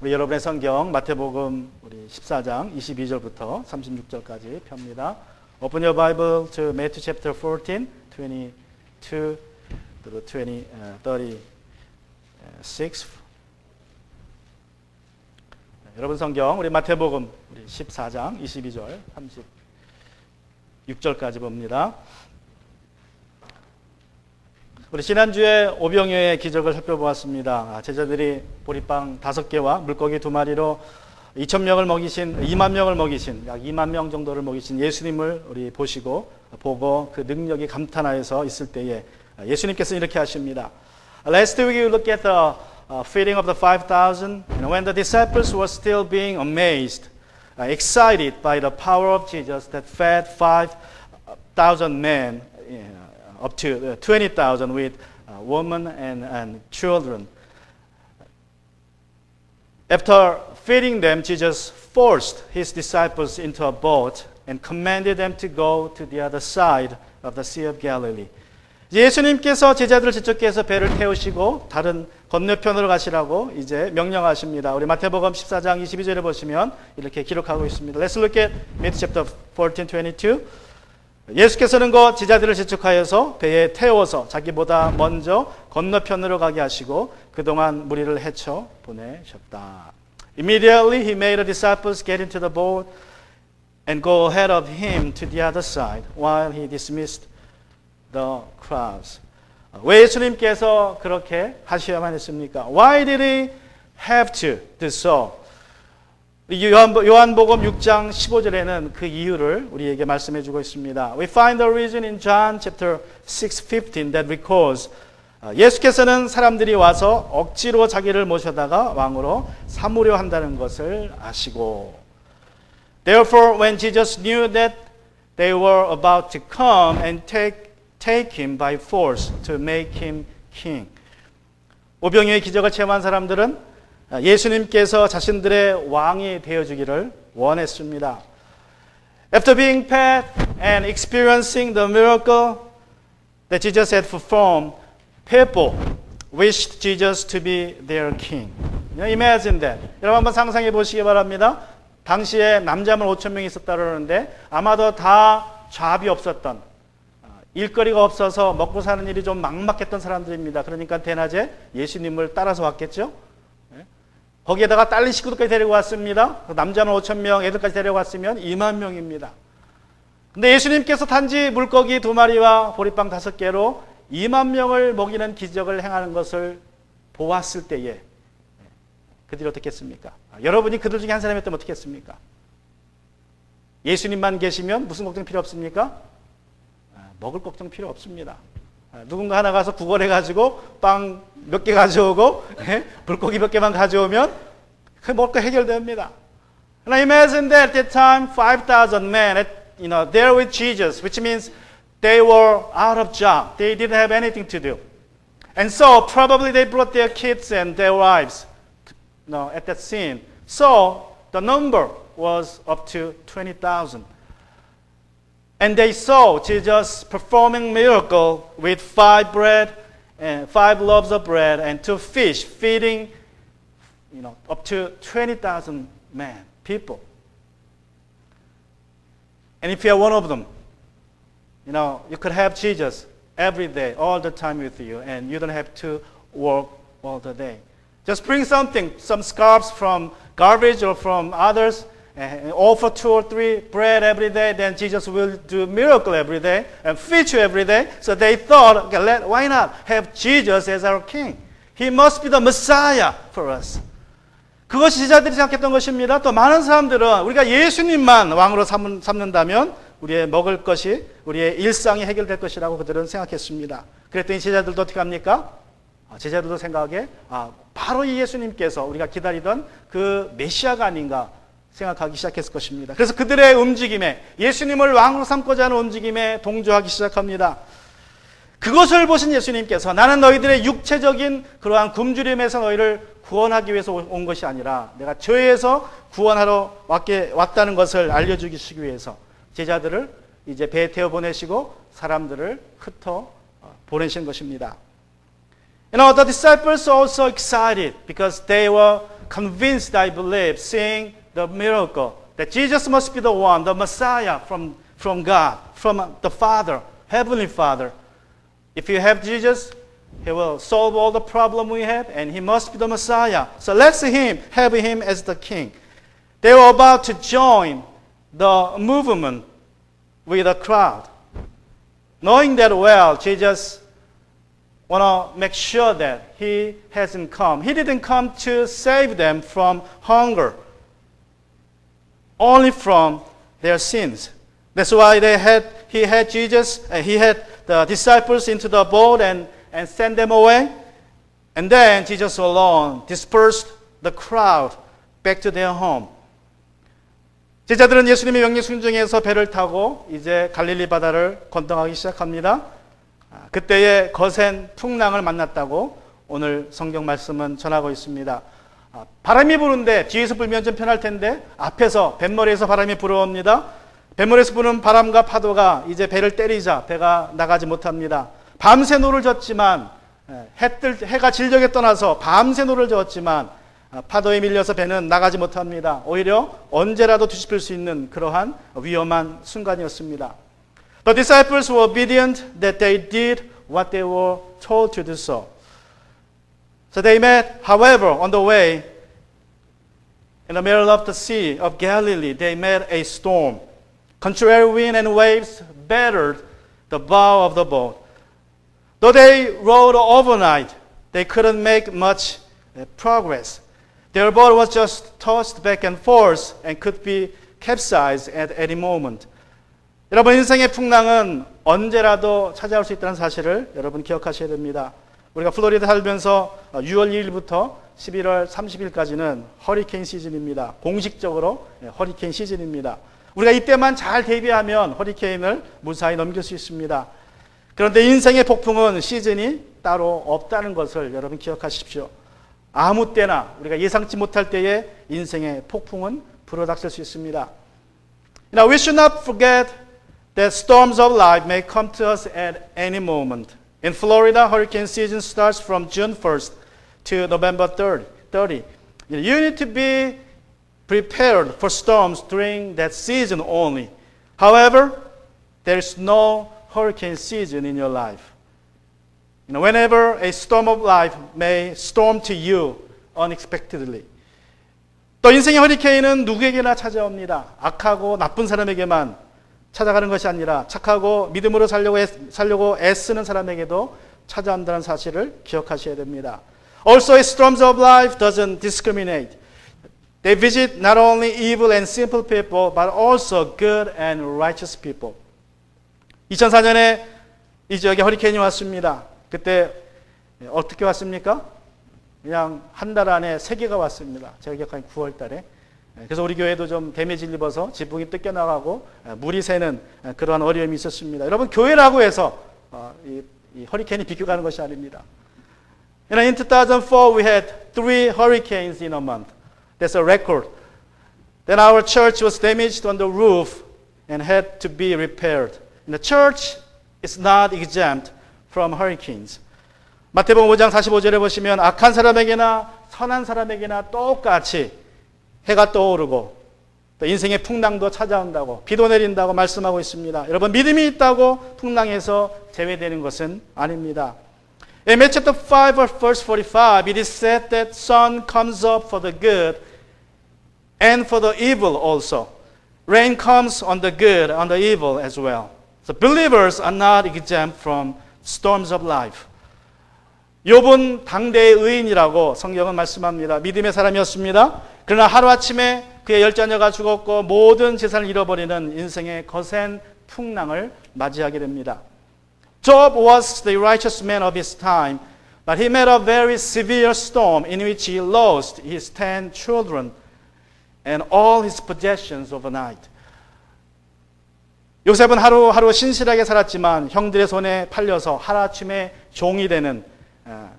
우리 여러분의 성경 마태복음 우리 14장 22절부터 36절까지 펴니다. Open your Bible to Matthew chapter 14, 22 through 36. 여러분 성경 우리 마태복음 우리 14장 22절 36절까지 봅니다. 우리 지난주에 오병이어의 기적을 살펴보았습니다. 제자들이 보리빵 5개와 물고기 2마리로 2,000명을 먹이신, 2만 명을 먹이신, 약 2만 명 정도를 먹이신 예수님을 우리 보고 그 능력이 감탄하여서 있을 때에 예수님께서 이렇게 하십니다. Last week we look at the feeding of the 5,000, and when the disciples were still being amazed, excited by the power of Jesus that fed 5,000 men, up to 20,000 with women and children. After feeding them, Jesus forced his disciples into a boat and commanded them to go to the other side of the Sea of Galilee. 예수님께서 제자들을 지적해서 배를 태우시고 다른 건너편으로 가시라고 이제 명령하십니다. 우리 마태복음 14장 22절에 보시면 이렇게 기록하고 있습니다. Let's look at Matthew chapter 14, 22. 예수께서는 그 제자들을 지적하여서 배에 태워서 자기보다 먼저 건너편으로 가게 하시고 그동안 무리를 헤쳐 보내셨다. Immediately he made the disciples get into the boat and go ahead of him to the other side while he dismissed the crowds. 왜 예수님께서 그렇게 하셔야만 했습니까? Why did he have to do so? 요한복음 6장 15절에는 그 이유를 우리에게 말씀해 주고 있습니다. We find the reason in John chapter 6:15 that records 예수께서는 사람들이 와서 억지로 자기를 모셔다가 왕으로 삼으려 한다는 것을 아시고 Therefore when Jesus knew that they were about to come and take him by force to make him king. 오병이어의 기적을 체험한 사람들은 예수님께서 자신들의 왕이 되어주기를 원했습니다. After being fed and experiencing the miracle that Jesus had performed, people wished Jesus to be their king. Imagine that. 여러분 한번 상상해 보시기 바랍니다. 당시에 남자만 5,000명이 있었다 그러는데 아마도 다 잡이 없었던 일거리가 없어서 먹고 사는 일이 좀 막막했던 사람들입니다. 그러니까 대낮에 예수님을 따라서 왔겠죠. 거기에다가 딸린 식구들까지 데리고 왔습니다. 남자는 5,000명, 애들까지 데리고 왔으면 2만 명입니다. 근데 예수님께서 단지 물고기 2마리와 보리빵 5개로 2만 명을 먹이는 기적을 행하는 것을 보았을 때에 그들이 어떻겠습니까? 여러분이 그들 중에 한 사람이었다면 어떻겠습니까? 예수님만 계시면 무슨 걱정 필요 없습니까? 먹을 걱정 필요 없습니다. 누군가 하나 가서 구걸해가지고 빵 몇 개 가져오고 물고기 몇 개만 가져오면 그 먹고 해결됩니다. And I imagine that at that time 5,000 men, there with Jesus, which means they were out of job. They didn't have anything to do. And so probably they brought their kids and their wives at that scene. So the number was up to 20,000. And they saw Jesus performing miracle with 5 loaves of bread and 2 fish, feeding, up to 20,000 men, people. And if you are one of them, you could have Jesus every day, all the time with you, and you don't have to work all the day. Just bring something, some scraps from garbage or from others, and offer 2 or 3 bread every day, then Jesus will do miracle every day and feed you every day. So they thought, okay, why not have Jesus as our king? He must be the Messiah for us. 그것이 제자들이 생각했던 것입니다. 또 많은 사람들은 우리가 예수님만 왕으로 삼는다면 우리의 먹을 것이, 우리의 일상이 해결될 것이라고 그들은 생각했습니다. 그랬더니 제자들도 어떻게 합니까? 제자들도 생각에 바로 이 예수님께서 우리가 기다리던 그 메시아가 아닌가 생각하기 시작했을 것입니다. 그래서 그들의 움직임에, 예수님을 왕으로 삼고자 하는 움직임에 동조하기 시작합니다. 그것을 보신 예수님께서 나는 너희들의 육체적인 그러한 굶주림에서 너희를 구원하기 위해서 온 것이 아니라 내가 죄에서 구원하러 왔다는 것을 알려주기 위해서 제자들을 이제 배에 태워 보내시고 사람들을 흩어 보내신 것입니다. The disciples were also excited because they were convinced, I believe, seeing the miracle, that Jesus must be the one, the Messiah from God, from the Father, Heavenly Father. If you have Jesus, He will solve all the problem we have, and He must be the Messiah. So let's have Him as the King. They were about to join the movement with the crowd. Knowing that well, Jesus want to make sure that He hasn't come. He didn't come to save them from hunger, only from their sins. That's why He had the disciples into the boat and sent them away. And then Jesus alone dispersed the crowd back to their home. 제자들은 예수님의 명령 순종에서 배를 타고 이제 갈릴리 바다를 건너가기 시작합니다. 그때의 거센 풍랑을 만났다고 오늘 성경 말씀은 전하고 있습니다. 바람이 부는데 뒤에서 불면 좀 편할 텐데 앞에서 뱃머리에서 바람이 불어옵니다. 뱃머리에서 부는 바람과 파도가 이제 배를 때리자 배가 나가지 못합니다. 밤새 노를 졌지만 해가 질적에 떠나서 밤새 노를 저었지만 파도에 밀려서 배는 나가지 못합니다. 오히려 언제라도 뒤집힐 수 있는 그러한 위험한 순간이었습니다. The disciples were obedient that they did what they were told to do so. So they met, however, on the way, in the middle of the Sea of Galilee, they met a storm. Contrary wind and waves battered the bow of the boat. Though they rowed overnight, they couldn't make much progress. Their boat was just tossed back and forth and could be capsized at any moment. 여러분, 인생의 풍랑은 언제라도 찾아올 수 있다는 사실을 여러분 기억하셔야 됩니다. 우리가 플로리다 살면서 6월 2일부터 11월 30일까지는 허리케인 시즌입니다. 공식적으로 허리케인 시즌입니다. 우리가 이때만 잘 대비하면 허리케인을 무사히 넘길 수 있습니다. 그런데 인생의 폭풍은 시즌이 따로 없다는 것을 여러분 기억하십시오. 아무 때나 우리가 예상치 못할 때에 인생의 폭풍은 불어닥칠 수 있습니다. Now we should not forget that storms of life may come to us at any moment. In Florida, hurricane season starts from June 1st to November 30. You need to be prepared for storms during that season only. However, there is no hurricane season in your life. Whenever a storm of life may storm to you unexpectedly. 또 인생의 허리케인은 누구에게나 찾아옵니다. 악하고 나쁜 사람에게만 찾아가는 것이 아니라 착하고 믿음으로 살려고 애쓰는 사람에게도 찾아온다는 사실을 기억하셔야 됩니다. Also, storms of life doesn't discriminate. They visit not only evil and simple people, but also good and righteous people. 2004년에 이 지역에 허리케인이 왔습니다. 그때 어떻게 왔습니까? 그냥 한 달 안에 3개가 왔습니다. 제가 기억하는 9월 달에. 그래서 우리 교회도 좀 데미지를 입어서 지붕이 뜯겨나가고 물이 새는 그러한 어려움이 있었습니다. 여러분, 교회라고 해서 이 허리케인이 비껴가는 것이 아닙니다. In 2004, we had 3 hurricanes in a month. That's a record. Then our church was damaged on the roof and had to be repaired. And the church is not exempt from hurricanes. 마태복음 5장 45절에 보시면 악한 사람에게나 선한 사람에게나 똑같이 해가 떠오르고 또 인생의 풍랑도 찾아온다고 비도 내린다고 말씀하고 있습니다. 여러분, 믿음이 있다고 풍랑에서 제외되는 것은 아닙니다. In Matthew chapter 5 verse 45, it is said that sun comes up for the good and for the evil also. Rain comes on the good and on the evil as well. So believers are not exempt from storms of life. 욥은 당대의 의인이라고 성경은 말씀합니다. 믿음의 사람이었습니다. 그러나 하루아침에 그의 10자녀가 죽었고 모든 재산을 잃어버리는 인생의 거센 풍랑을 맞이하게 됩니다. Job was the righteous man of his time, but he met a very severe storm in which he lost his 10 children and all his possessions overnight. 요셉은 하루하루 신실하게 살았지만 형들의 손에 팔려서 하루아침에 종이 되는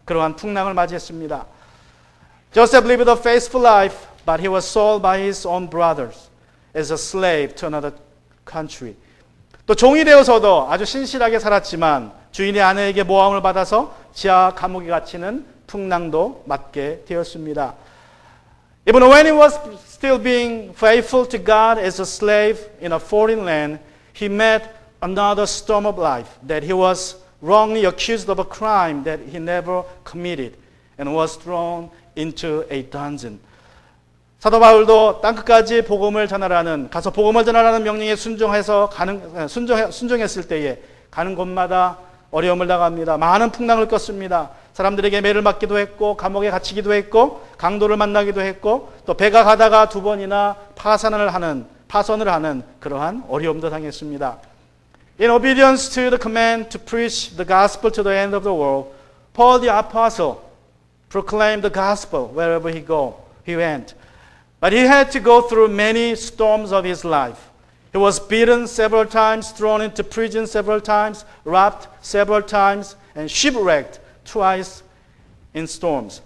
그러한 풍랑을 맞이했습니다. Joseph lived a faithful life, but he was sold by his own brothers as a slave to another country. 또 종이 되어서도 아주 신실하게 살았지만 주인의 아내에게 모함을 받아서 지하 감옥에 갇히는 풍랑도 맞게 되었습니다. Even when he was still being faithful to God as a slave in a foreign land, he met another storm of life, that he was wrongly accused of a crime that he never committed and was thrown into a dungeon. 사도 바울도 땅끝까지 복음을 전하라는, 가서 복음을 전하라는 명령에 순종했을 때에 가는 곳마다 어려움을 당합니다. 많은 풍랑을 껐습니다. 사람들에게 매를 맞기도 했고, 감옥에 갇히기도 했고, 강도를 만나기도 했고, 또 배가 가다가 2번이나 파선을 하는 그러한 어려움도 당했습니다. In obedience to the command to preach the gospel to the end of the world, Paul the apostle proclaimed the gospel wherever he went. But he had to go through many storms of his life. He was beaten several times, thrown into prison several times, robbed several times, and shipwrecked twice in storms.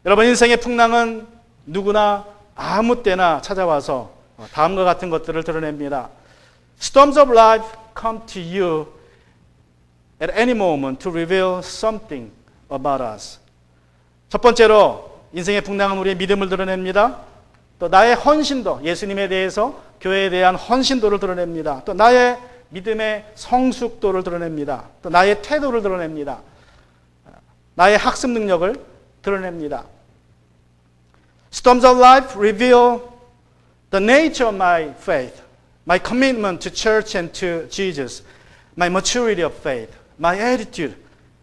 여러분, 인생의 풍랑은 누구나 아무 때나 찾아와서 다음과 같은 것들을 드러냅니다. Storms of life come to you at any moment to reveal something about us. 첫 번째로 인생의 풍랑은 우리의 믿음을 드러냅니다. 또 나의 헌신도, 예수님에 대해서 교회에 대한 헌신도를 드러냅니다. 또 나의 믿음의 성숙도를 드러냅니다. 또 나의 태도를 드러냅니다. 나의 학습 능력을 드러냅니다. Storms of life reveal the nature of my faith, my commitment to church and to Jesus, my maturity of faith, my attitude,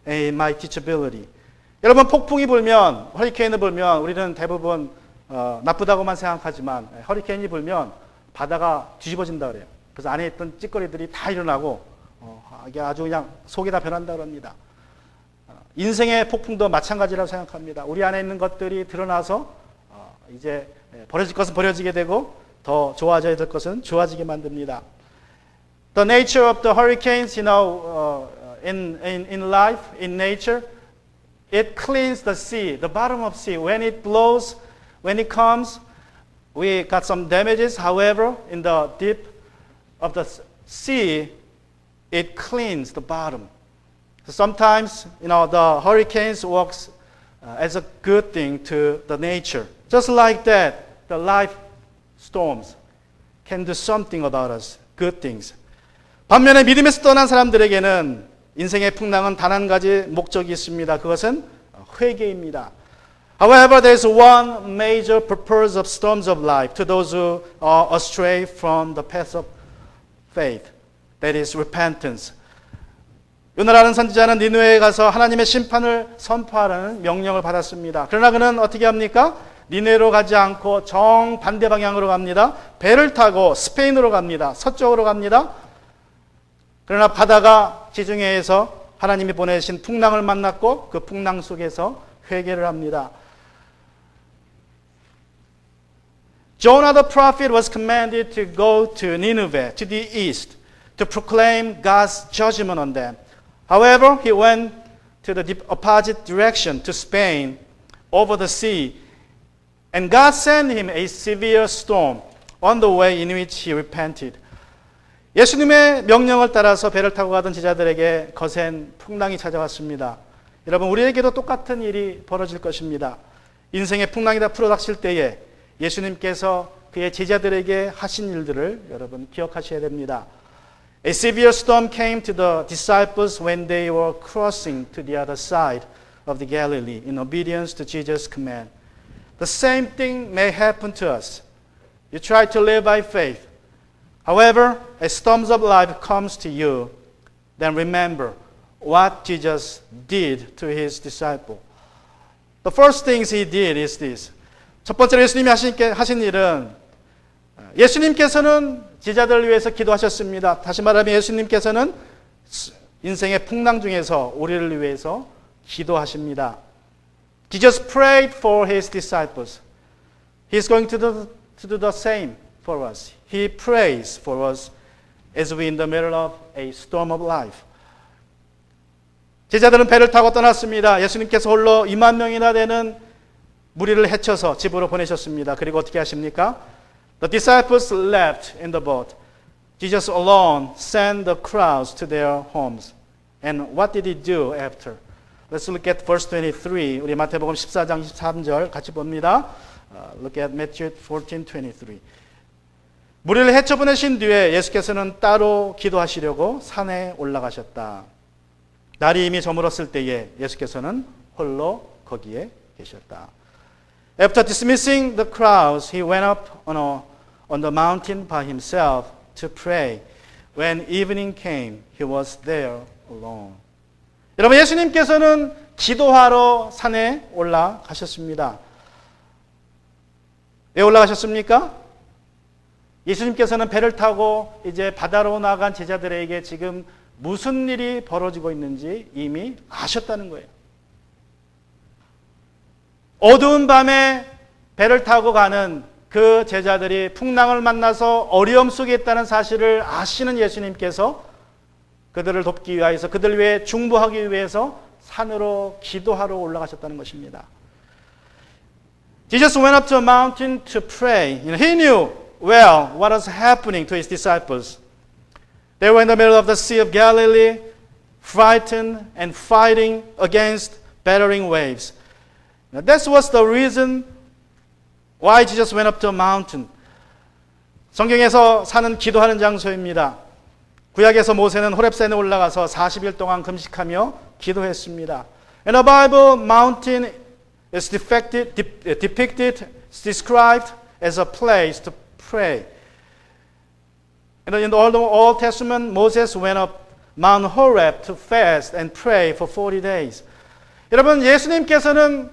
and my teachability. 여러분, 폭풍이 불면, 허리케인이 불면 우리는 대부분 나쁘다고만 생각하지만 허리케인이 불면 바다가 뒤집어진다 그래요. 그래서 안에 있던 찌꺼리들이 다 일어나고 이게 아주 그냥 속이 다 변한다 그럽니다. 인생의 폭풍도 마찬가지라고 생각합니다. 우리 안에 있는 것들이 드러나서 이제 버려질 것은 버려지게 되고 더 좋아져야 될 것은 좋아지게 만듭니다. The nature of the hurricanes, in life, in nature, it cleans the sea, the bottom of sea. When it blows, when it comes, we got some damages. However, in the deep of the sea, it cleans the bottom. So sometimes, the hurricanes works as a good thing to the nature. Just like that, the life storms can do something about us, good things. 반면에 믿음에서 떠난 사람들에게는 인생의 풍랑은 단 한 가지 목적이 있습니다. 그것은 회개입니다. However, there is one major purpose of storms of life to those who are astray from the path of faith. That is repentance. 요나라는 선지자는 니느웨에 가서 하나님의 심판을 선포하라는 명령을 받았습니다. 그러나 그는 어떻게 합니까? 니느웨로 가지 않고 정반대 방향으로 갑니다. 배를 타고 스페인으로 갑니다. 서쪽으로 갑니다. 그러나 바다가 지중해에서 하나님이 보내신 풍랑을 만났고 그 풍랑 속에서 회개를 합니다. Jonah the prophet was commanded to go to Nineveh, to the east, to proclaim God's judgment on them. However, he went to the opposite direction, to Spain, over the sea, and God sent him a severe storm on the way in which he repented. 예수님의 명령을 따라서 배를 타고 가던 제자들에게 거센 풍랑이 찾아왔습니다. 여러분, 우리에게도 똑같은 일이 벌어질 것입니다. 인생의 풍랑이 다 풀어닥칠 때에 예수님께서 그의 제자들에게 하신 일들을 여러분 기억하셔야 됩니다. A severe storm came to the disciples when they were crossing to the other side of the Galilee in obedience to Jesus' command. The same thing may happen to us. You try to live by faith. However, as storms of life comes to you, then remember what Jesus did to his disciple. The first things he did is this. 첫 번째로 예수님이 하신 일은 예수님께서는 제자들을 위해서 기도하셨습니다. 다시 말하면 예수님께서는 인생의 풍랑 중에서 우리를 위해서 기도하십니다. Jesus prayed for his disciples. He's going to do the same for us. He prays for us as we in the middle of a storm of life. 제자들은 배를 타고 떠났습니다. 예수님께서 홀로 2만 명이나 되는 무리를 헤쳐서 집으로 보내셨습니다. 그리고 어떻게 하십니까? The disciples left in the boat. Jesus alone sent the crowds to their homes. And what did he do after? Let's look at verse 23. 우리 마태복음 14장 23절 같이 봅니다. Look at Matthew 14:23. 무리를 헤쳐보내신 뒤에 예수께서는 따로 기도하시려고 산에 올라가셨다. 날이 이미 저물었을 때에 예수께서는 홀로 거기에 계셨다. After dismissing the crowds, he went up on the mountain by himself to pray. When evening came, he was there alone. 여러분, 예수님께서는 기도하러 산에 올라가셨습니다. 왜 올라가셨습니까? 예수님께서는 배를 타고 이제 바다로 나간 제자들에게 지금 무슨 일이 벌어지고 있는지 이미 아셨다는 거예요. 어두운 밤에 배를 타고 가는 그 제자들이 풍랑을 만나서 어려움 속에 있다는 사실을 아시는 예수님께서 그들을 돕기 위해서, 그들 위해 중보하기 위해서 산으로 기도하러 올라가셨다는 것입니다. Jesus went up to a mountain to pray. He knew well what was happening to his disciples. They were in the middle of the Sea of Galilee, frightened and fighting against battering waves. Now, that was the reason why Jesus went up to a mountain. 성경에서 산은 기도하는 장소입니다. 구약에서 모세는 호렙산에 올라가서 40일 동안 금식하며 기도했습니다. In the Bible, mountain is depicted, described as a place to pray. In the Old Testament, Moses went up Mount Horeb to fast and pray for 40 days. 여러분, 예수님께서는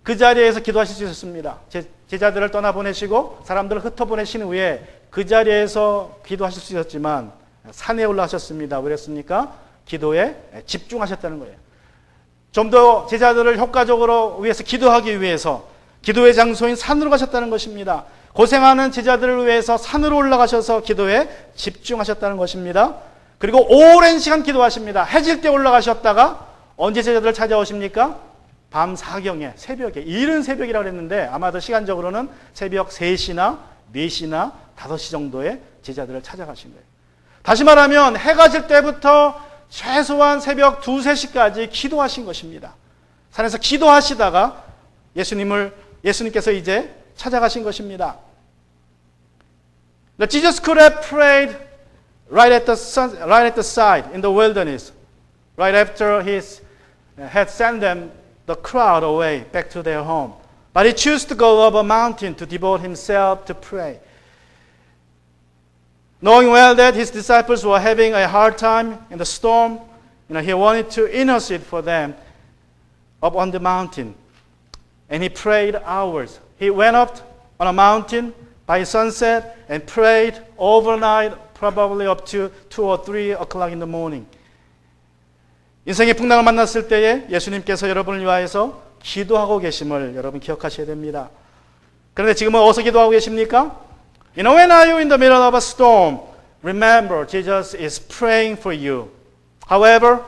그 자리에서 기도하실 수 있었습니다. 제자들을 떠나보내시고 사람들을 흩어보내신 후에 그 자리에서 기도하실 수 있었지만 산에 올라가셨습니다. 왜 그랬습니까? 기도에 집중하셨다는 거예요. 좀 더 제자들을 효과적으로 위해서 기도하기 위해서 기도의 장소인 산으로 가셨다는 것입니다. 고생하는 제자들을 위해서 산으로 올라가셔서 기도에 집중하셨다는 것입니다. 그리고 오랜 시간 기도하십니다. 해질 때 올라가셨다가 언제 제자들을 찾아오십니까? 밤 사경에, 새벽에, 이른 새벽이라고 그랬는데 아마도 시간적으로는 새벽 3시나 4시나 5시 정도에 제자들을 찾아가신 거예요. 다시 말하면 해가 질 때부터 최소한 새벽 2, 3시까지 기도하신 것입니다. 산에서 기도하시다가 예수님께서 이제 찾아가신 것입니다. Jesus could have prayed right at the side in the wilderness, right after he had sent them the crowd away back to their home. But he chose to go up a mountain to devote himself to pray. Knowing well that his disciples were having a hard time in the storm, he wanted to intercede for them up on the mountain. And he prayed hours. He went up on a mountain by sunset and prayed overnight, probably up to 2 or 3 o'clock in the morning. 인생의 풍랑을 만났을 때에 예수님께서 여러분을 위하여서 기도하고 계심을 여러분 기억하셔야 됩니다. 그런데 지금은 어디서 기도하고 계십니까? When are you in the middle of a storm? Remember, Jesus is praying for you. However,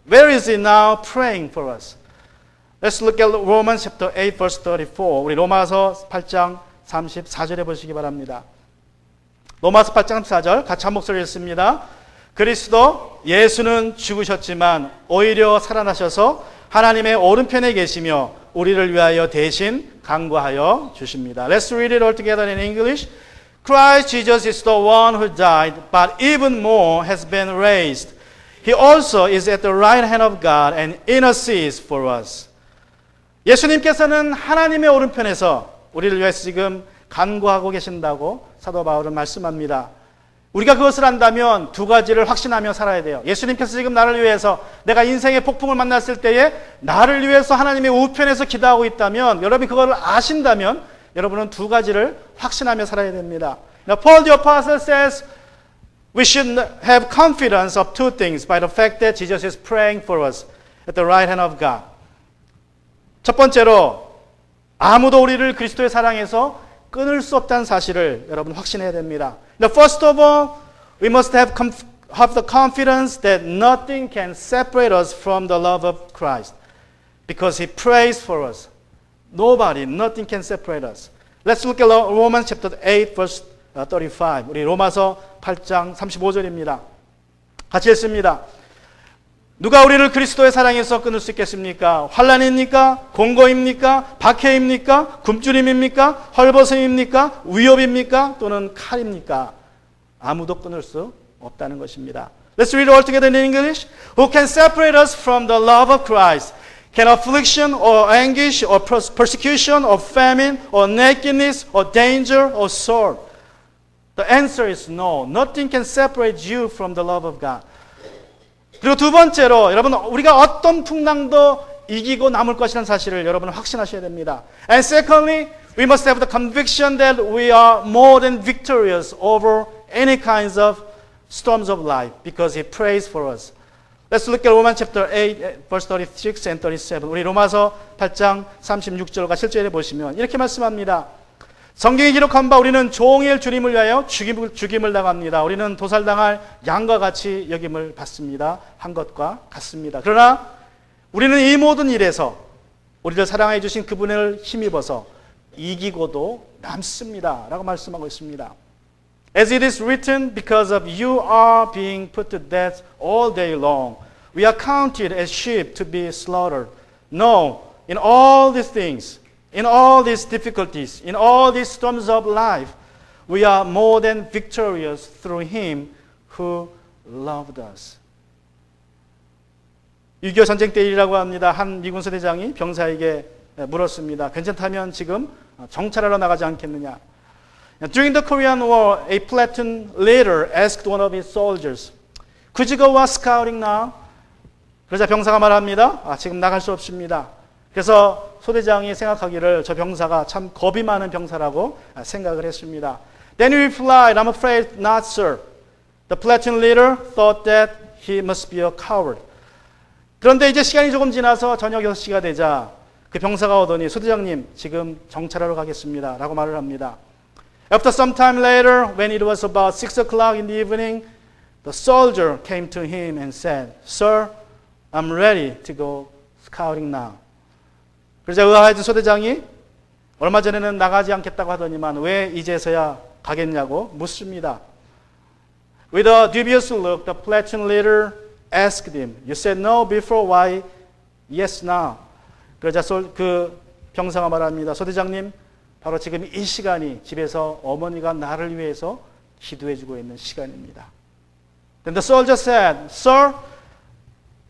where is he now praying for us? Let's look at Romans chapter 8, verse 34. 우리 로마서 8장 34절에 보시기 바랍니다. 로마서 8장 34절 같이 한 목소리 읽습니다. 그리스도 예수는 죽으셨지만 오히려 살아나셔서 하나님의 오른편에 계시며 우리를 위하여 대신 간구하여 주십니다. Let's read it all together in English. Christ Jesus is the one who died, but even more has been raised. He also is at the right hand of God and intercedes for us. 예수님께서는 하나님의 오른편에서 우리를 위해서 지금 간구하고 계신다고 사도 바울은 말씀합니다. 우리가 그것을 안다면 두 가지를 확신하며 살아야 돼요. 예수님께서 지금 나를 위해서 내가 인생의 폭풍을 만났을 때에 나를 위해서 하나님의 우편에서 기도하고 있다면 여러분이 그걸 아신다면 여러분은 두 가지를 확신하며 살아야 됩니다. Now, Paul the Apostle says we should have confidence of two things by the fact that Jesus is praying for us at the right hand of God. 첫 번째로 아무도 우리를 그리스도의 사랑에서 끊을 수 없다는 사실을 여러분 확신해야 됩니다. Now, first of all, we must have the confidence that nothing can separate us from the love of Christ because He prays for us. Nobody, nothing can separate us. Let's look at Romans chapter 8, verse 35. 우리 로마서 8장 35절입니다. 같이 읽습니다. 누가 우리를 그리스도의 사랑에서 끊을 수 있겠습니까? 환난입니까? 공고입니까? 박해입니까? 굶주림입니까? 헐벗음입니까? 위협입니까? 또는 칼입니까? 아무도 끊을 수 없다는 것입니다. Let's read all together in English. Who can separate us from the love of Christ? Can affliction or anguish or persecution or famine or nakedness or danger or sword? The answer is no. Nothing can separate you from the love of God. 그리고 두 번째로 여러분 우리가 어떤 풍랑도 이기고 남을 것이라는 사실을 여러분은 확신하셔야 됩니다. And secondly, we must have the conviction that we are more than victorious over any kinds of storms of life because He prays for us. Let's look at Romans chapter 8, verse 36 and 37. 우리 로마서 8장 36절과 7절에 보시면 이렇게 말씀합니다. 성경에 기록한 바 우리는 종일 주님을 위하여 죽임을 당합니다. 우리는 도살당할 양과 같이 여김을 받습니다. 한 것과 같습니다. 그러나 우리는 이 모든 일에서 우리를 사랑해 주신 그분을 힘입어서 이기고도 남습니다. 라고 말씀하고 있습니다. As it is written, because of you are being put to death all day long. We are counted as sheep to be slaughtered. No, in all these things, in all these difficulties, in all these storms of life, we are more than victorious through Him who loved us. 6.25 전쟁 때 일이라고 합니다. 한 미군 소대장이 병사에게 물었습니다. 괜찮다면 지금 정찰하러 나가지 않겠느냐? During the Korean War, a platoon leader asked one of his soldiers, "Could you go out scouting now?" 그러자 병사가 말합니다. 지금 나갈 수 없습니다. 그래서 소대장이 생각하기를 저 병사가 참 겁이 많은 병사라고 생각을 했습니다. Then he replied, "I'm afraid not, sir." The platoon leader thought that he must be a coward. 그런데 이제 시간이 조금 지나서 저녁 6시가 되자 그 병사가 오더니 소대장님 지금 정찰하러 가겠습니다 라고 말을 합니다. After some time later, when it was about 6 o'clock in the evening, the soldier came to him and said, "Sir, I'm ready to go scouting now." 그러자 의아해진 소대장이 얼마 전에는 나가지 않겠다고 하더니만 왜 이제서야 가겠냐고 묻습니다. With a dubious look, the platoon leader asked him, "You said no before, why yes now?" 그러자 그 병사가 말합니다. 소대장님, 바로 지금 이 시간이 집에서 어머니가 나를 위해서 기도해주고 있는 시간입니다. Then the soldier said, "Sir,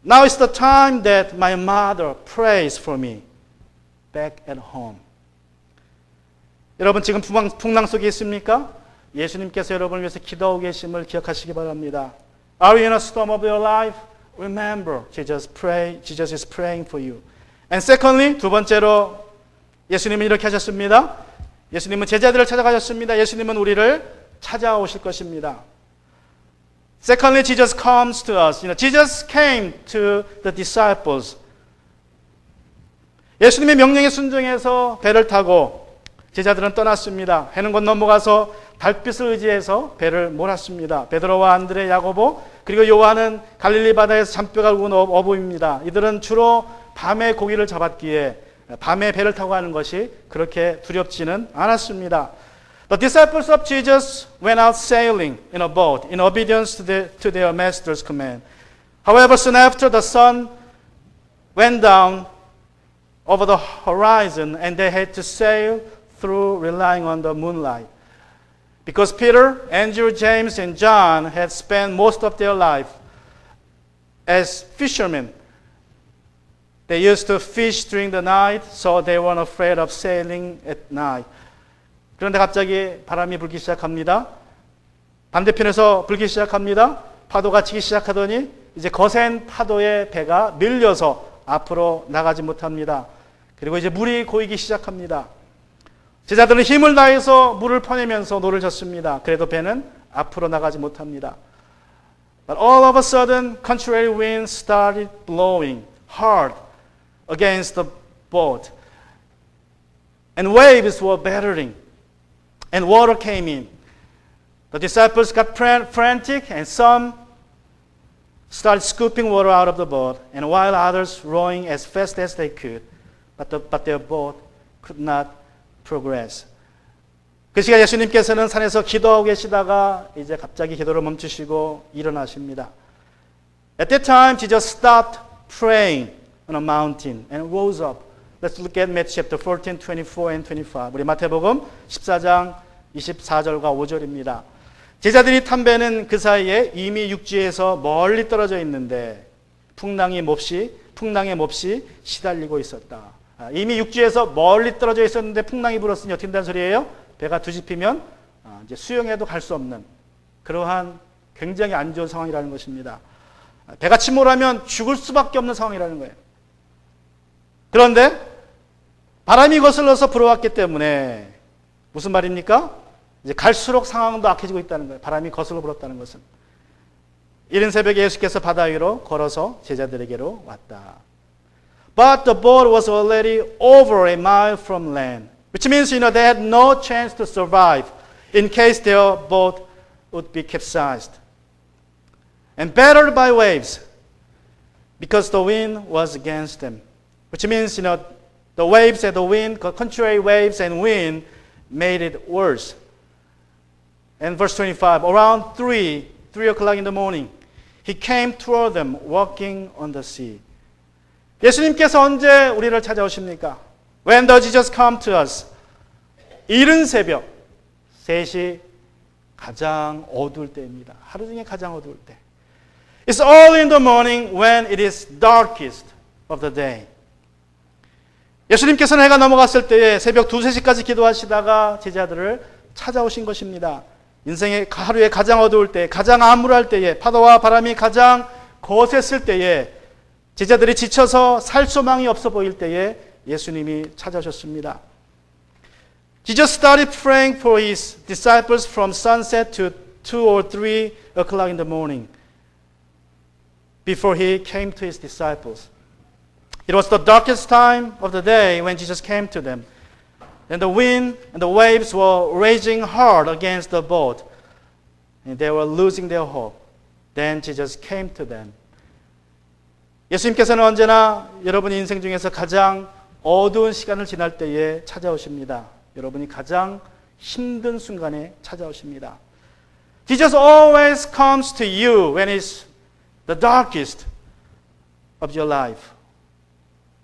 now is the time that my mother prays for me back at home." 여러분 지금 풍랑 속에 있습니까? 예수님께서 여러분을 위해서 기도하고 계심을 기억하시기 바랍니다. Are you in a storm of your life? Remember, Jesus is praying for you. And secondly, 두 번째로 예수님은 이렇게 하셨습니다. 예수님은 제자들을 찾아가셨습니다. 예수님은 우리를 찾아오실 것입니다. Secondly, Jesus comes to us. Jesus came to the disciples. 예수님의 명령에 순종해서 배를 타고 제자들은 떠났습니다. 해는 곧 넘어가서 달빛을 의지해서 배를 몰았습니다. 베드로와 안드레, 야고보 그리고 요한은 갈릴리 바다에서 잔뼈가 굵은 어부입니다. 이들은 주로 밤에 고기를 잡았기에 밤에 배를 타고 가는 것이 그렇게 두렵지는 않았습니다. The disciples of Jesus went out sailing in a boat in obedience to their master's command. However, soon after the sun went down over the horizon and they had to sail through relying on the moonlight. Because Peter, Andrew, James, and John had spent most of their life as fishermen. They used to fish during the night, so they weren't afraid of sailing at night. 그런데 갑자기 바람이 불기 시작합니다. 반대편에서 불기 시작합니다. 파도가 치기 시작하더니 이제 거센 파도에 배가 밀려서 앞으로 나가지 못합니다. 그리고 이제 물이 고이기 시작합니다. 제자들은 힘을 다해서 물을 퍼내면서 노를 젓습니다. 그래도 배는 앞으로 나가지 못합니다. But all of a sudden, contrary winds started blowing hard against the boat. And waves were battering. And water came in. The disciples got frantic and some started scooping water out of the boat. And while others rowing as fast as they could. But their boat could not progress. 그 시간 예수님께서는 산에서 기도하고 계시다가 이제 갑자기 기도를 멈추시고 일어나십니다. At that time, Jesus stopped praying on a mountain and rose up. Let's look at Matthew chapter 14, 24 and 25. 우리 마태복음 14장 24절과 5절입니다. 제자들이 탄 배는 그 사이에 이미 육지에서 멀리 떨어져 있는데 풍랑의 몹시 시달리고 있었다. 이미 육지에서 멀리 떨어져 있었는데 풍랑이 불었으니 어떻게 된다는 소리예요? 배가 뒤집히면 이제 수영해도 갈 수 없는 그러한 굉장히 안 좋은 상황이라는 것입니다. 배가 침몰하면 죽을 수밖에 없는 상황이라는 거예요. 그런데 바람이 거슬러서 불어왔기 때문에 무슨 말입니까? 이제 갈수록 상황도 악해지고 있다는 거예요. 바람이 거슬러 불었다는 것은. 이른 새벽에 예수께서 바다 위로 걸어서 제자들에게로 왔다. But the boat was already over a mile from land, which means they had no chance to survive in case their boat would be capsized and battered by waves because the wind was against them. Which means the waves and the wind, contrary waves and wind made it worse. And verse 25, around 3 o'clock in the morning, he came toward them walking on the sea. 예수님께서 언제 우리를 찾아오십니까? When does Jesus come to us? 이른 새벽 3시 가장 어두울 때입니다. 하루 중에 가장 어두울 때. It's early in the morning when it is darkest of the day. 예수님께서는 해가 넘어갔을 때에 새벽 2, 3시까지 기도하시다가 제자들을 찾아오신 것입니다. 인생의 하루에 가장 어두울 때, 가장 암울할 때에, 파도와 바람이 가장 거셌을 때에, 제자들이 지쳐서 살 소망이 없어 보일 때에 예수님이 찾아오셨습니다. Jesus started praying for his disciples from sunset to 2 or 3 o'clock in the morning before he came to his disciples. It was the darkest time of the day when Jesus came to them. And the wind and the waves were raging hard against the boat. And they were losing their hope. Then Jesus came to them. 예수님께서는 언제나 여러분의 인생 중에서 가장 어두운 시간을 지날 때에 찾아오십니다. 여러분이 가장 힘든 순간에 찾아오십니다. Jesus always comes to you when it's the darkest of your life.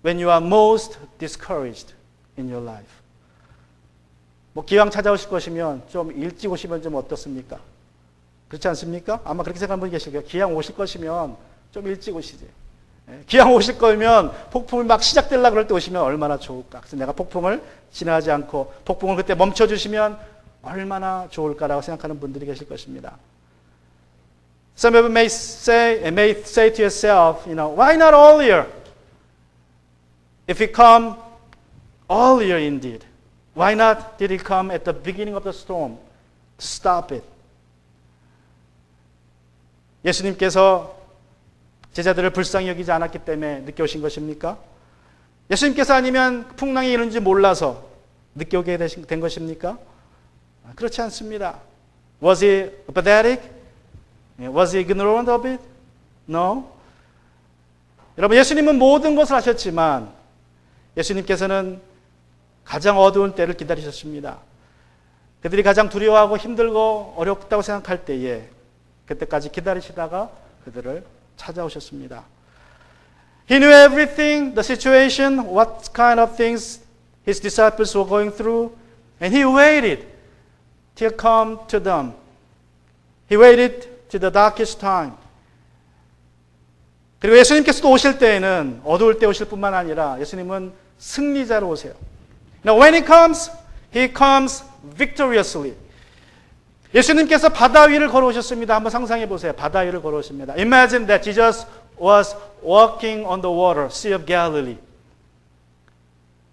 When you are most discouraged in your life. 기왕 찾아오실 것이면 좀 일찍 오시면 좀 어떻습니까? 그렇지 않습니까? 아마 그렇게 생각하는 분이 계실 거예요. 기왕 오실 것이면 좀 일찍 오시지. 기왕 오실 거면 폭풍을 막 시작되려고 그럴 때 오시면 얼마나 좋을까. 그래서 내가 폭풍을 지나지 않고 폭풍을 그때 멈춰주시면 얼마나 좋을까라고 생각하는 분들이 계실 것입니다. Some of you may say to yourself, why not earlier? If he come earlier indeed. Why not did he come at the beginning of the storm to stop it? 예수님께서 제자들을 불쌍히 여기지 않았기 때문에 늦게 오신 것입니까? 예수님께서 아니면 풍랑이 이른지 몰라서 늦게 오게 된 것입니까? 그렇지 않습니다. Was he apathetic? Was he ignorant of it? No. 여러분, 예수님은 모든 것을 하셨지만 예수님께서는 가장 어두운 때를 기다리셨습니다. 그들이 가장 두려워하고 힘들고 어렵다고 생각할 때에 그때까지 기다리시다가 그들을 찾아오셨습니다. He knew everything, the situation, what kind of things his disciples were going through, and he waited till come to them. He waited to the darkest time. 그리고 예수님께서도 오실 때에는 어두울 때 오실 뿐만 아니라 예수님은 승리자로 오세요. Now when he comes victoriously. 예수님께서 바다 위를 걸어오셨습니다. 한번 상상해 보세요. 바다 위를 걸어오십니다. Imagine that Jesus was walking on the water, Sea of Galilee.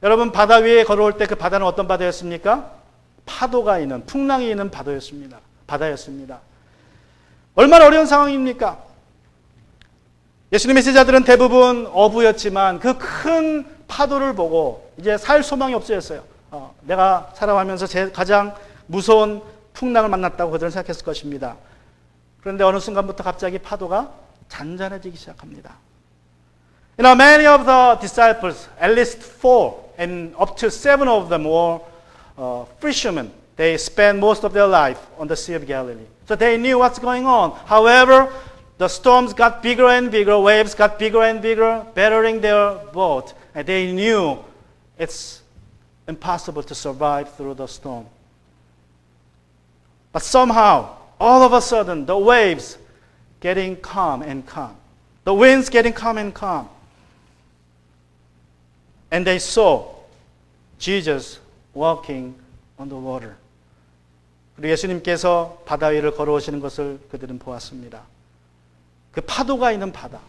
여러분, 바다 위에 걸어올 때 그 바다는 어떤 바다였습니까? 파도가 있는, 풍랑이 있는 바다였습니다. 얼마나 어려운 상황입니까? 예수님의 제자들은 대부분 어부였지만 그 큰 파도를 보고 이제 살 소망이 없어졌어요. 내가 살아가면서 가장 무서운 풍랑을 만났다고 그들은 생각했을 것입니다. 그런데 어느 순간부터 갑자기 파도가 잔잔해지기 시작합니다. Many of the disciples, at least 4, and up to 7 of them were fishermen. They spent most of their life on the Sea of Galilee. So they knew what's going on. However, the storms got bigger and bigger, waves got bigger and bigger, battering their boat. And they knew it's impossible to survive through the storm. But somehow, all of a sudden, the waves getting calm and calm. The winds getting calm and calm. And they saw Jesus walking on the water. 그리고 예수님께서 바다 위를 걸어오시는 것을 그들은 보았습니다. 그 파도가 있는 바다.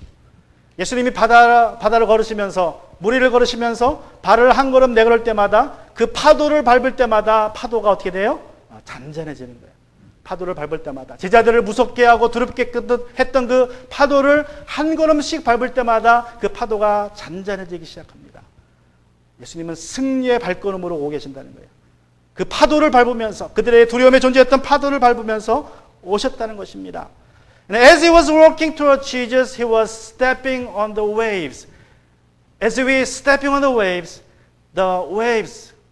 예수님이 바다를 걸으시면서, 물 위를 걸으시면서 발을 한 걸음 네 걸을 때마다 그 파도를 밟을 때마다 파도가 어떻게 돼요? 잔잔해지는 거예요. 파도를 밟을 때마다 제자들을 무섭게 하고 두렵게 했던 그 파도를 한 걸음씩 밟을 때마다 그 파도가 잔잔해지기 시작합니다. 예수님은 승리의 발걸음으로 오고 계신다는 거예요. 그 파도를 밟으면서, 그들의 두려움에 존재했던 파도를 밟으면서 오셨다는 것입니다. And as he was walking toward Jesus, he was stepping on the waves. As he was stepping on the waves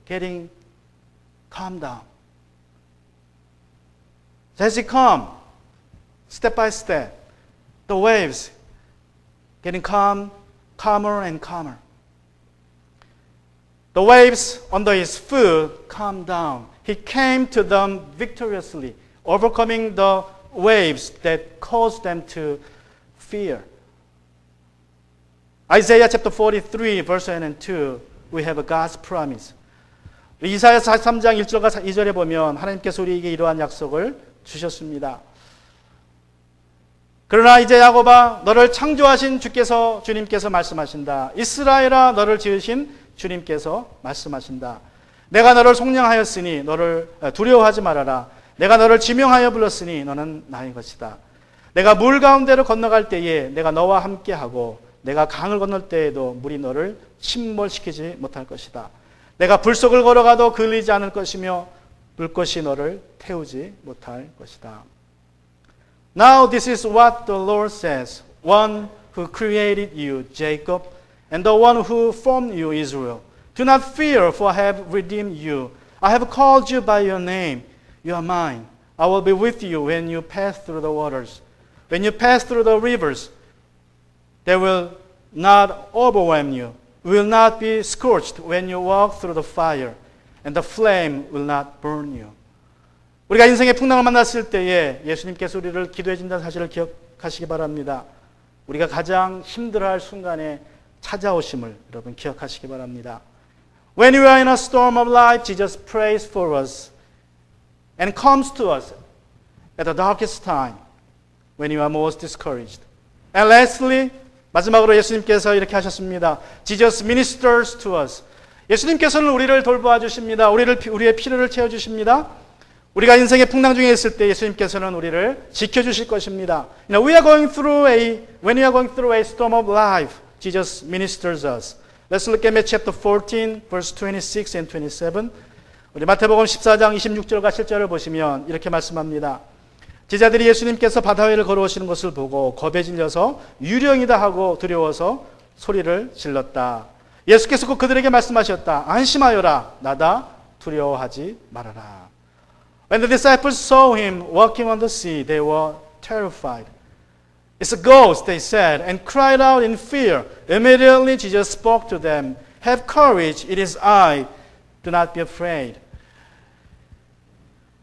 getting calmed down. As he come, step by step, the waves getting calmer and calmer. The waves under his foot calmed down. He came to them victoriously, overcoming the waves that caused them to fear. Isaiah chapter 43, verse 1 and 2, we have a God's promise. 이사야 43장 1절과 2절에 보면 하나님께서 우리에게 이러한 약속을 주셨습니다. 그러나 이제 야곱아, 너를 창조하신 주님께서 말씀하신다. 이스라엘아, 너를 지으신 주님께서 말씀하신다. 내가 너를 속량하였으니 너를 두려워하지 말아라. 내가 너를 지명하여 불렀으니 너는 나의 것이다. 내가 물 가운데로 건너갈 때에 내가 너와 함께하고 내가 강을 건널 때에도 물이 너를 침몰시키지 못할 것이다. 내가 불 속을 걸어가도 그을리지 않을 것이며 불꽃이 너를 태우지 못할 것이다. Now this is what the Lord says, one who created you, Jacob, and the one who formed you, Israel. Do not fear, for I have redeemed you. I have called you by your name. You are mine. I will be with you when you pass through the waters. When you pass through the rivers, they will not overwhelm you. You will not be scorched when you walk through the fire, and the flame will not burn you. 우리가 인생의 풍랑을 만났을 때에 예수님께서 우리를 기도해 준다는 사실을 기억하시기 바랍니다. 우리가 가장 힘들어할 순간에 찾아오심을 여러분 기억하시기 바랍니다. When we are in a storm of life, Jesus prays for us and comes to us at the darkest time when you are most discouraged. And lastly, 마지막으로 예수님께서 이렇게 하셨습니다. Jesus ministers to us. 예수님께서는 우리를 돌보아 주십니다. 우리의 필요를 채워 주십니다. 우리가 인생의 풍랑 중에 있을 때 예수님께서는 우리를 지켜주실 것입니다. When we are going through a storm of life, Jesus ministers us. Let's look at Matthew chapter 14, verse 26 and 27. 우리 마태복음 14장 26절과 7절을 보시면 이렇게 말씀합니다. 제자들이 예수님께서 바다 위를 걸어오시는 것을 보고 겁에 질려서 유령이다 하고 두려워서 소리를 질렀다. 예수께서 곧 그들에게 말씀하셨다. 안심하여라. 나다. 두려워하지 말아라. When the disciples saw him walking on the sea, they were terrified. It's a ghost, they said, and cried out in fear. Immediately Jesus spoke to them. Have courage, it is I. Do not be afraid.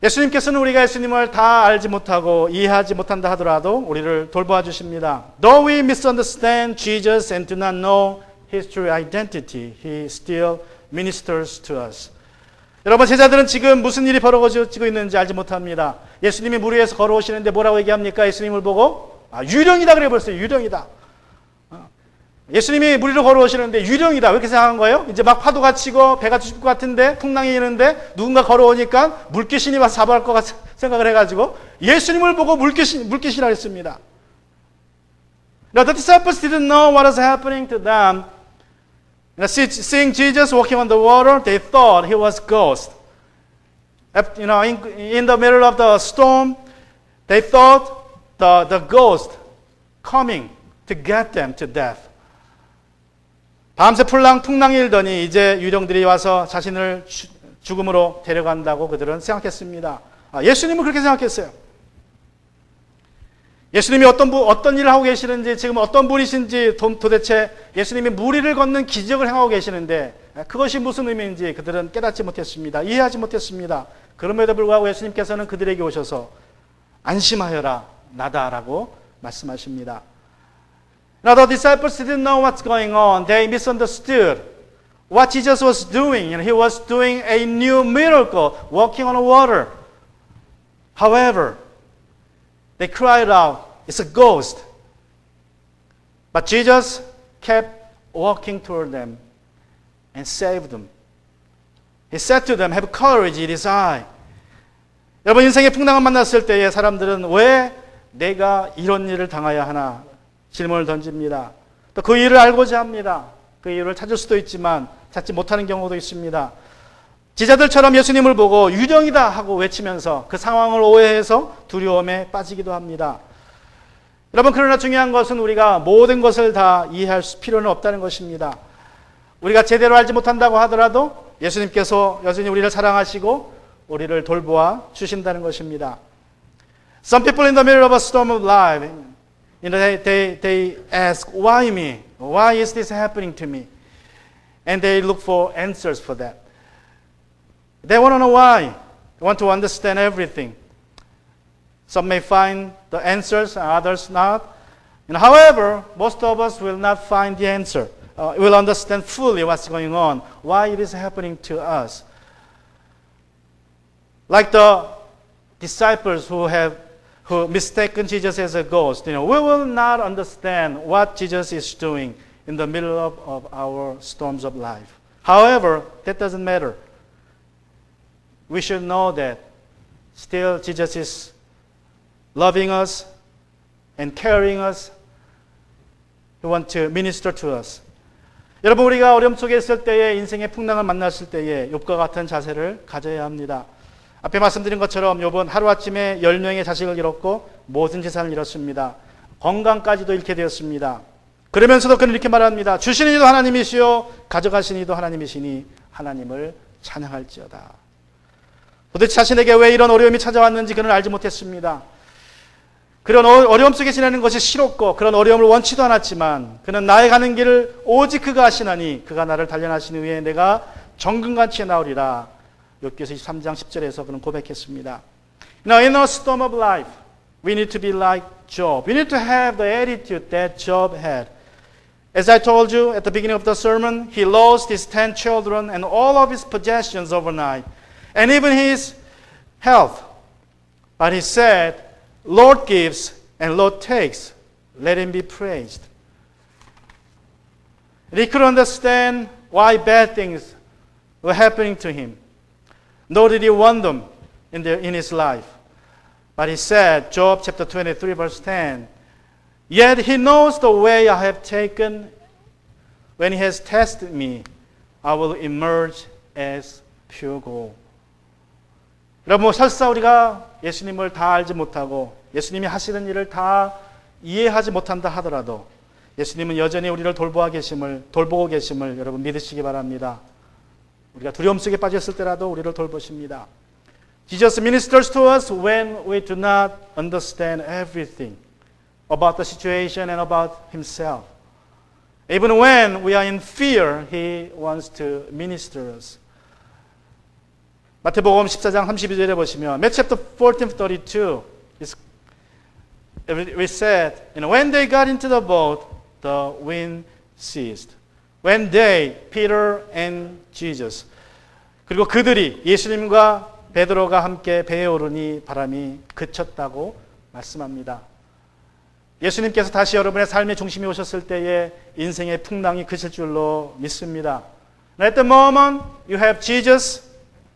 예수님께서는 우리가 예수님을 다 알지 못하고 이해하지 못한다 하더라도 우리를 돌보아 주십니다. Though we misunderstand Jesus and do not know His true identity, He still ministers to us. 여러분, 제자들은 지금 무슨 일이 벌어지고 있는지 알지 못합니다. 예수님이 물 위에서 걸어오시는데 뭐라고 얘기합니까? 예수님을 보고 유령이다 그래 벌써요. 유령이다. 예수님이 물 위로 걸어오시는데 유령이다. 왜 이렇게 생각한 거예요? 이제 막 파도가 치고 배가 뒤집을 것 같은데 풍랑이 있는데 누군가 걸어오니까 물귀신이 와서 잡아갈 것 같은 생각을 해가지고 예수님을 보고 물귀신이라 했습니다. Now the disciples didn't know what was happening to them. Seeing Jesus walking on the water, they thought he was a ghost. In the middle of the storm, they thought the ghost coming to get them to death. 밤새 풍랑이 일더니 이제 유령들이 와서 자신을 죽음으로 데려간다고 그들은 생각했습니다. 예수님은 그렇게 생각했어요. 예수님이 어떤 일을 하고 계시는지, 지금 어떤 분이신지 도대체 예수님이 무리를 걷는 기적을 행하고 계시는데 그것이 무슨 의미인지 그들은 깨닫지 못했습니다. 이해하지 못했습니다. 그럼에도 불구하고 예수님께서는 그들에게 오셔서 안심하여라, 나다라고 말씀하십니다. Now the disciples didn't know what's going on. They misunderstood what Jesus was doing. And he was doing a new miracle, walking on water. However, they cried out, "It's a ghost." But Jesus kept walking toward them and saved them. He said to them, "Have courage, it is I." 여러분, 인생의 풍랑을 만났을 때에 사람들은 왜 내가 이런 일을 당해야 하나 질문을 던집니다. 또 그 이유를 알고자 합니다. 그 이유를 찾을 수도 있지만 찾지 못하는 경우도 있습니다. 제자들처럼 예수님을 보고 유령이다 하고 외치면서 그 상황을 오해해서 두려움에 빠지기도 합니다. 여러분, 그러나 중요한 것은 우리가 모든 것을 다 이해할 필요는 없다는 것입니다. 우리가 제대로 알지 못한다고 하더라도 예수님께서 여전히 우리를 사랑하시고 우리를 돌보아 주신다는 것입니다. Some people in the middle of a storm of life, they ask, why me? Why is this happening to me? And they look for answers for that. They want to know why. They want to understand everything. Some may find the answers, and others not. And however, most of us will not find the answer. Will understand fully what's going on, why it is happening to us. Like the disciples who mistaken Jesus as a ghost, we will not understand what Jesus is doing in the middle of our storms of life. However, that doesn't matter. We should know that still Jesus is loving us and caring us. He wants to minister to us. 여러분, 우리가 어려움 속에 있을 때에, 인생의 풍랑을 만났을 때에 욥과 같은 자세를 가져야 합니다. 앞에 말씀드린 것처럼 욥은 하루아침에 10명의 자식을 잃었고 모든 재산을 잃었습니다. 건강까지도 잃게 되었습니다. 그러면서도 그는 이렇게 말합니다. 주시는 이도 하나님이시요 가져가시는 이도 하나님이시니 하나님을 찬양할지어다. 도대체 자신에게 왜 이런 어려움이 찾아왔는지 그는 알지 못했습니다. 그런 어려움 속에 지내는 것이 싫었고 그런 어려움을 원치도 않았지만 그는 나의 가는 길을 오직 그가 아시나니 그가 나를 단련하신 후에 내가 정금같이 나오리라. 욥기서 23장 10절에서 그는 고백했습니다. Now in a storm of life, we need to be like Job. We need to have the attitude that Job had. As I told you at the beginning of the sermon, he lost his 10 children and all of his possessions overnight, and even his health. But he said, Lord gives and Lord takes. Let him be praised. And he could understand why bad things were happening to him. Nor did he want them in his life. But he said, Job chapter 23 verse 10, Yet he knows the way I have taken. When he has tested me, I will emerge as pure gold. 여러분, 설사 우리가 예수님을 다 알지 못하고 예수님이 하시는 일을 다 이해하지 못한다 하더라도 예수님은 여전히 우리를 돌보고 계심을 여러분 믿으시기 바랍니다. 우리가 두려움 속에 빠졌을 때라도 우리를 돌보십니다. Jesus ministers to us when we do not understand everything about the situation and about himself. Even when we are in fear, he wants to minister us. 마태복음 14장 32절에 보시면 Matthew chapter 14:32 we said, when they got into the boat, the wind ceased. When they, Peter and Jesus, 그리고 그들이 예수님과 베드로가 함께 배에 오르니 바람이 그쳤다고 말씀합니다. 예수님께서 다시 여러분의 삶의 중심에 오셨을 때에 인생의 풍랑이 그칠 줄로 믿습니다. At the moment you have Jesus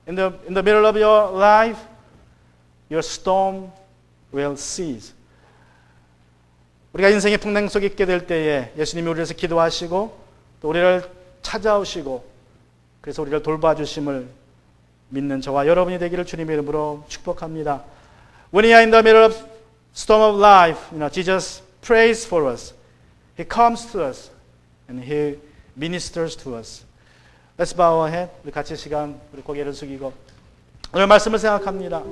in the middle of your life, your storm will cease. 우리가 인생의 풍랑 속에 있게 될 때에 예수님이 우리를 위해서 기도하시고 또 우리를 찾아오시고 그래서 우리를 돌봐주심을 믿는 저와 여러분이 되기를 주님의 이름으로 축복합니다. When we are in the middle of storm of life, Jesus prays for us. He comes to us and He ministers to us. Let's bow our head. 우리 같이 시간 우리 고개를 숙이고 오늘 말씀을 생각합니다.